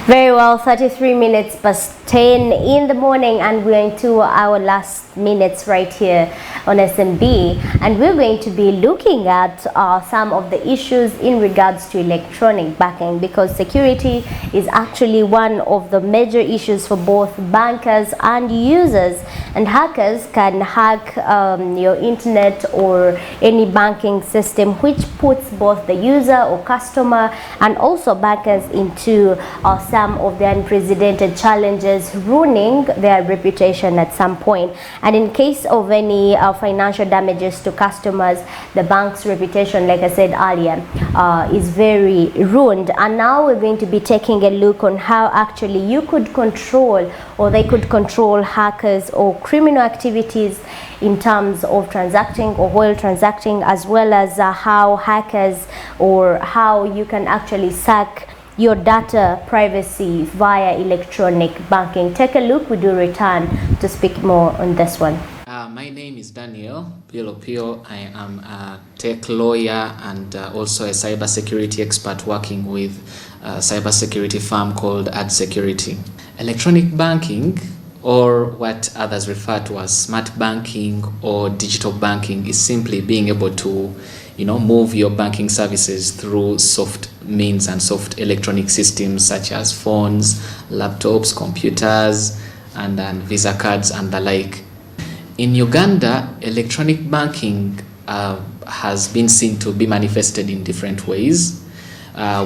Very well, 33 minutes past 10 in the morning, and we're into our last minutes right here on SMB, and we're going to be looking at some of the issues in regards to electronic banking, because security is actually one of the major issues for both bankers and users, and hackers can hack your internet or any banking system, which puts both the user or customer and also bankers into some of the unprecedented challenges, ruining their reputation at some point. And in case of any financial damages to customers, the bank's reputation, like I said earlier, is very ruined. And now we're going to be taking a look on how actually you could control, or they could control, hackers or criminal activities in terms of transacting or while transacting, as well as how hackers, or how you can actually sack your data privacy via electronic banking. Take a look. We do return to speak more on this one. My name is Daniel Opio. I am a tech lawyer and also a cybersecurity expert working with a cybersecurity firm called Ad Security. Electronic banking, or what others refer to as smart banking or digital banking, is simply being able to move your banking services through soft means and soft electronic systems such as phones, laptops, computers, and Visa cards and the like. In Uganda, electronic banking has been seen to be manifested in different ways.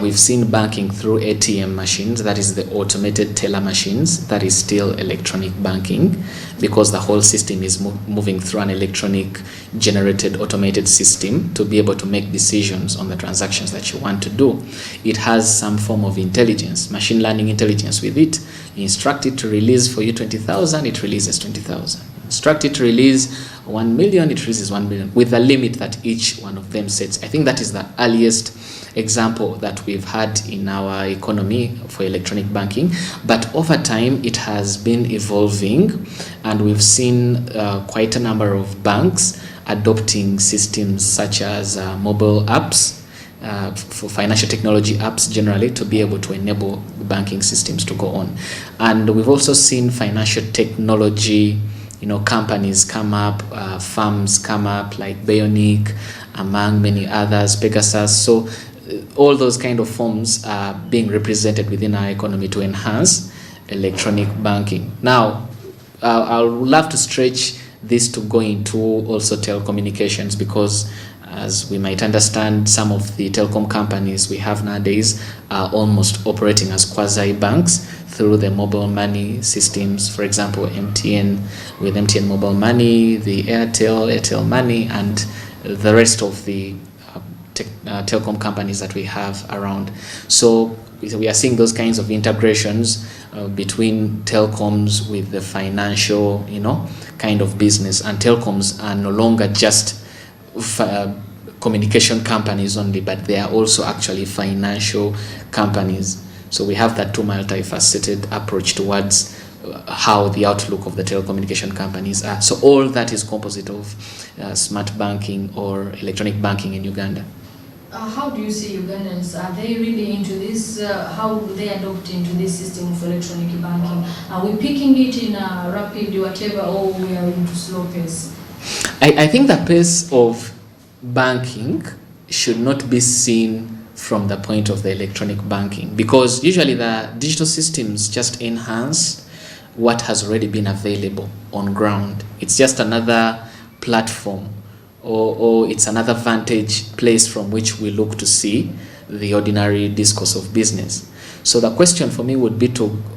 We've seen banking through ATM machines, that is the automated teller machines. That is still electronic banking, because the whole system is moving through an electronic generated automated system to be able to make decisions on the transactions that you want to do. It has some form of intelligence, machine learning intelligence with it. You instruct it to release for you 20,000, it releases 20,000. Instruct it to release 1 million, it releases 1 million, with a limit that each one of them sets. I think that is the earliest example that we've had in our economy for electronic banking, but over time it has been evolving, and we've seen quite a number of banks adopting systems such as mobile apps, for financial technology apps generally, to be able to enable banking systems to go on. And we've also seen financial technology companies come up, firms come up, like Bionic, among many others, Pegasus. So all those kind of forms are being represented within our economy to enhance electronic banking. Now, I would love to stretch this to go into also telecommunications, because as we might understand, some of the telecom companies we have nowadays are almost operating as quasi-banks through the mobile money systems. For example, MTN with MTN Mobile Money, the Airtel Money, and the rest of the telecom companies that we have around. So we are seeing those kinds of integrations between telecoms with the financial, kind of business. And telecoms are no longer just communication companies only, but they are also actually financial companies. So we have that two multifaceted approach towards how the outlook of the telecommunication companies are. So all that is composite of smart banking or electronic banking in Uganda. How do you see Ugandans? Are they really into this? How do they adopt into this system of electronic banking? Are we picking it in a rapid whatever, or we are into slow pace? I think the pace of banking should not be seen from the point of the electronic banking, because usually the digital systems just enhance what has already been available on ground. It's just another platform, or it's another vantage place from which we look to see the ordinary discourse of business. So the question for me would be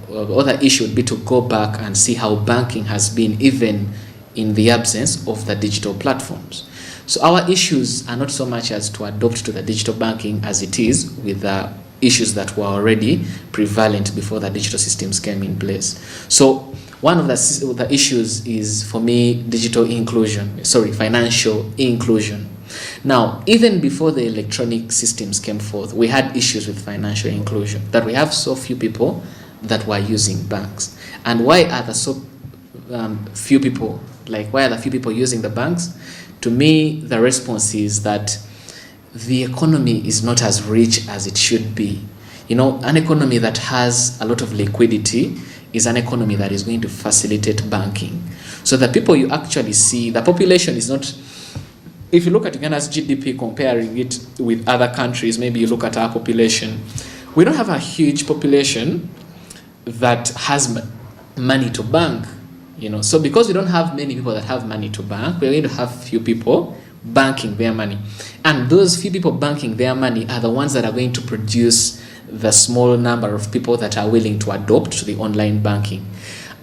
or the issue would be to go back and see how banking has been even in the absence of the digital platforms. So our issues are not so much as to adopt to the digital banking as it is with the issues that were already prevalent before the digital systems came in place. So one of the issues is, for me, financial inclusion. Now, even before the electronic systems came forth, we had issues with financial inclusion, that we have so few people that were using banks. And why are there so few people? Why are there few people using the banks? To me, the response is that the economy is not as rich as it should be. an economy that has a lot of liquidity is an economy that is going to facilitate banking. So the people you actually see, the population is not, if you look at Uganda's GDP, comparing it with other countries, maybe you look at our population, we don't have a huge population that has money to bank, So because we don't have many people that have money to bank, we're going to have few people banking their money. And those few people banking their money are the ones that are going to produce the small number of people that are willing to adopt to the online banking.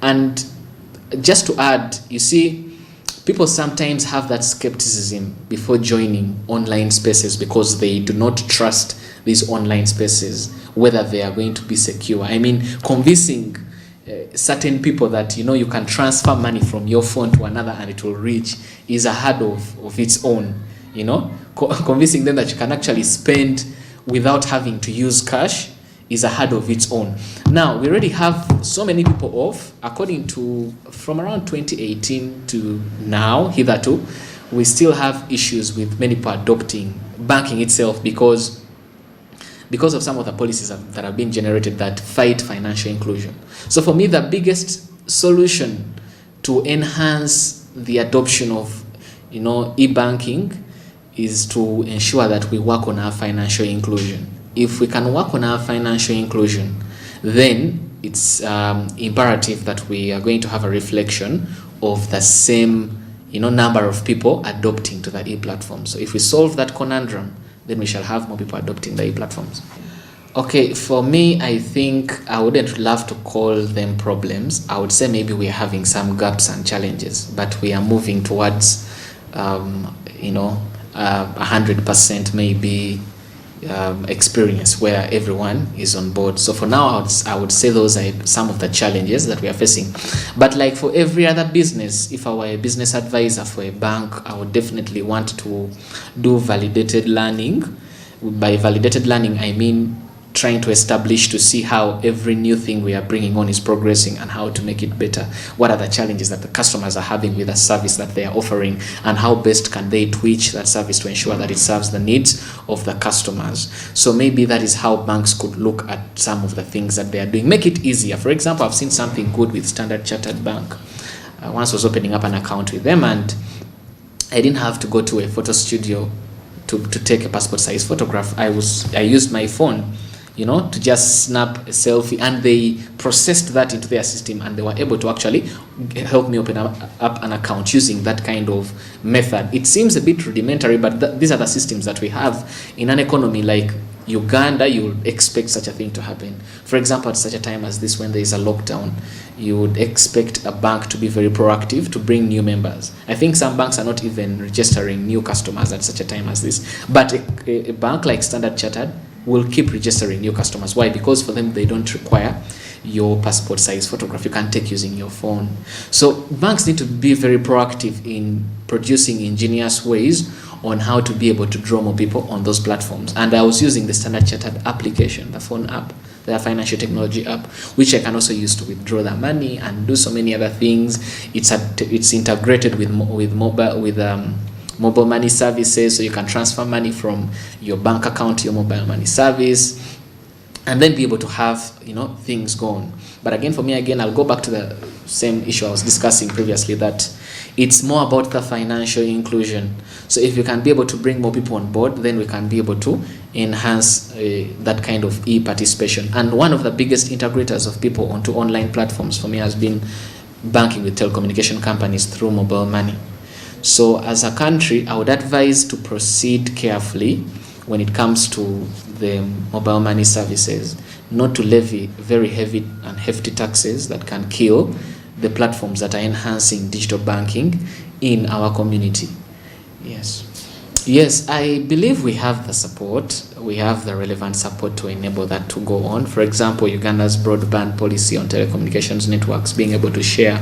And just to add, you see, people sometimes have that skepticism before joining online spaces because they do not trust these online spaces, whether they are going to be secure. I mean, convincing certain people that, you can transfer money from your phone to another and it will reach is a hurdle of its own, Convincing them that you can actually spend without having to use cash is a hurdle of its own. Now, we already have so many people off, according to, from around 2018 to now, hitherto, we still have issues with many people adopting banking itself because of some of the policies that have been generated that fight financial inclusion. So for me, the biggest solution to enhance the adoption of, e-banking is to ensure that we work on our financial inclusion. If we can work on our financial inclusion, then it's imperative that we are going to have a reflection of the same, number of people adopting to the e-platform. So if we solve that conundrum, then we shall have more people adopting the e-platforms. Okay, for me, I think I wouldn't love to call them problems. I would say maybe we are having some gaps and challenges, but we are moving towards, 100% maybe experience where everyone is on board. So for now, I would say those are some of the challenges that we are facing. But like for every other business, if I were a business advisor for a bank, I would definitely want to do validated learning. By validated learning, I mean trying to establish to see how every new thing we are bringing on is progressing and how to make it better. What are the challenges that the customers are having with the service that they are offering, and how best can they tweak that service to ensure that it serves the needs of the customers. So maybe that is how banks could look at some of the things that they are doing. Make it easier. For example, I've seen something good with Standard Chartered Bank. Once I was opening up an account with them, and I didn't have to go to a photo studio to take a passport size photograph. I used my phone, to just snap a selfie, and they processed that into their system, and they were able to actually help me open up an account using that kind of method. It seems a bit rudimentary, but these are the systems that we have in an economy like Uganda. You would expect such a thing to happen. For example, at such a time as this, when there is a lockdown, you would expect a bank to be very proactive to bring new members. I think some banks are not even registering new customers at such a time as this, but a bank like Standard Chartered will keep registering new customers. Why? Because for them, they don't require your passport size photograph. You can take using your phone. So banks need to be very proactive in producing ingenious ways on how to be able to draw more people on those platforms. And I was using the Standard Chartered application, the phone app, their financial technology app, which I can also use to withdraw the money and do so many other things. It's integrated with mobile money services, so you can transfer money from your bank account to your mobile money service, and then be able to have things going. But again, for me, I'll go back to the same issue I was discussing previously, that it's more about the financial inclusion. So if you can be able to bring more people on board, then we can be able to enhance that kind of e-participation. And one of the biggest integrators of people onto online platforms for me has been banking with telecommunication companies through mobile money. So as a country, I would advise to proceed carefully when it comes to the mobile money services, not to levy very heavy and hefty taxes that can kill the platforms that are enhancing digital banking in our community. Yes, I believe we have the support. We have the relevant support to enable that to go on. For example, Uganda's broadband policy on telecommunications networks, being able to share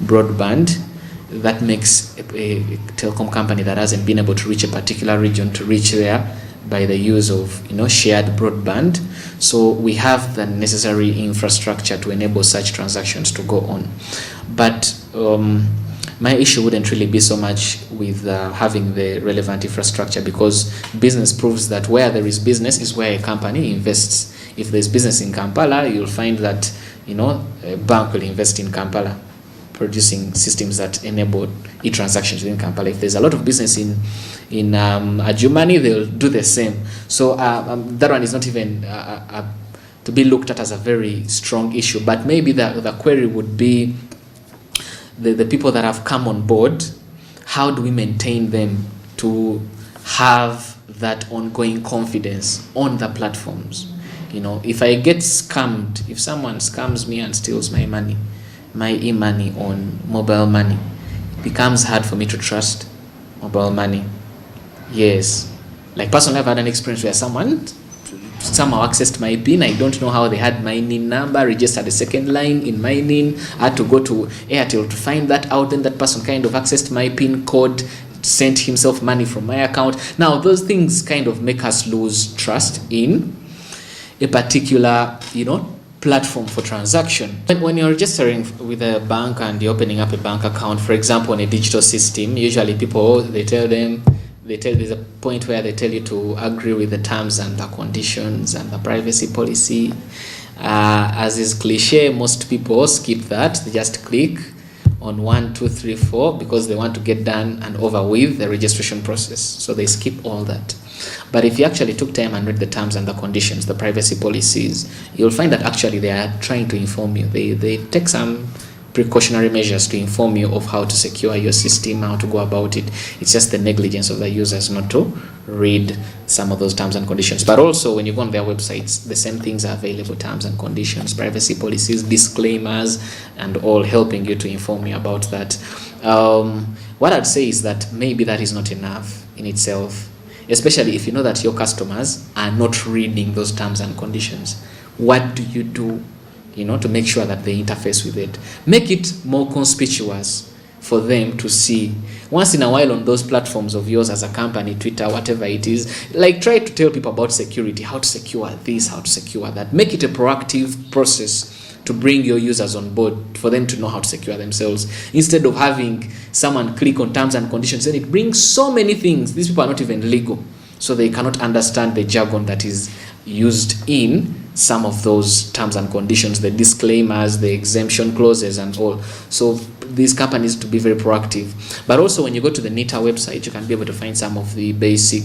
broadband, that makes a telecom company that hasn't been able to reach a particular region to reach there by the use of shared broadband. So we have the necessary infrastructure to enable such transactions to go on. But my issue wouldn't really be so much with having the relevant infrastructure, because business proves that where there is business is where a company invests. If there's business in Kampala, you'll find that, you know, a bank will invest in Kampala, producing systems that enable e-transactions within Kampala. If there's a lot of business in Adjumani, they'll do the same. So that one is not even to be looked at as a very strong issue. But maybe the query would be the people that have come on board, how do we maintain them to have that ongoing confidence on the platforms? You know, if I get scammed, if someone scams me and steals my money, my e-money on mobile money, it becomes hard for me to trust mobile money. Yes. Like personally, I've had an experience where someone somehow accessed my PIN. I don't know how they had my NIN number, registered a second line in my NIN. I had to go to Airtel to find that out. Then that person kind of accessed my PIN code, sent himself money from my account. Now, those things kind of make us lose trust in a particular, you know, platform for transaction. When you're registering with a bank and you're opening up a bank account, for example, on a digital system, usually people, there's a point where they tell you to agree with the terms and the conditions and the privacy policy. As is cliche, most people skip that. They just click on 1, 2, 3, 4 because they want to get done and over with the registration process. So they skip all that. But if you actually took time and read the terms and the conditions, the privacy policies, you'll find that actually they are trying to inform you. They take some precautionary measures to inform you of how to secure your system, how to go about it. It's just the negligence of the users not to read some of those terms and conditions. But also when you go on their websites, the same things are available: terms and conditions, privacy policies, disclaimers, and all helping you to inform you about that. What I'd say is that maybe that is not enough in itself, especially if you know that your customers are not reading those terms and conditions. What do you do, you know, to make sure that they interface with it? Make it more conspicuous for them to see. Once in a while on those platforms of yours as a company, Twitter, whatever it is, like try to tell people about security, how to secure this, how to secure that. Make it a proactive process to bring your users on board, for them to know how to secure themselves, instead of having someone click on terms and conditions and it brings so many things. These people are not even legal, so they cannot understand the jargon that is used in some of those terms and conditions, the disclaimers, the exemption clauses and all. So these companies to be very proactive. But also when you go to the NITA website, you can be able to find some of the basic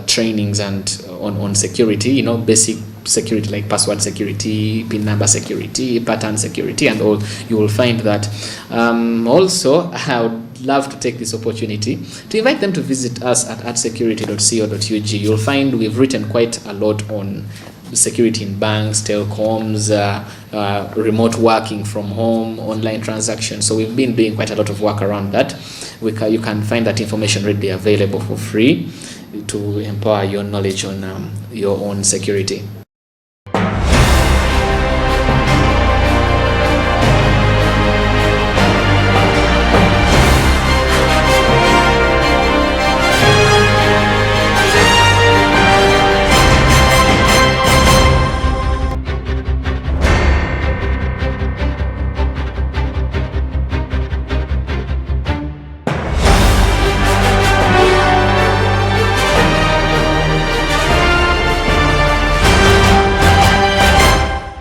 trainings and on security, you know, basic security like password security, PIN number security, pattern security, and all. You will find that. Also, I would love to take this opportunity to invite them to visit us at artsecurity.co.ug. You'll find we've written quite a lot on security in banks, telecoms, remote working from home, online transactions. So we've been doing quite a lot of work around that. You can find that information readily available for free to empower your knowledge on your own security.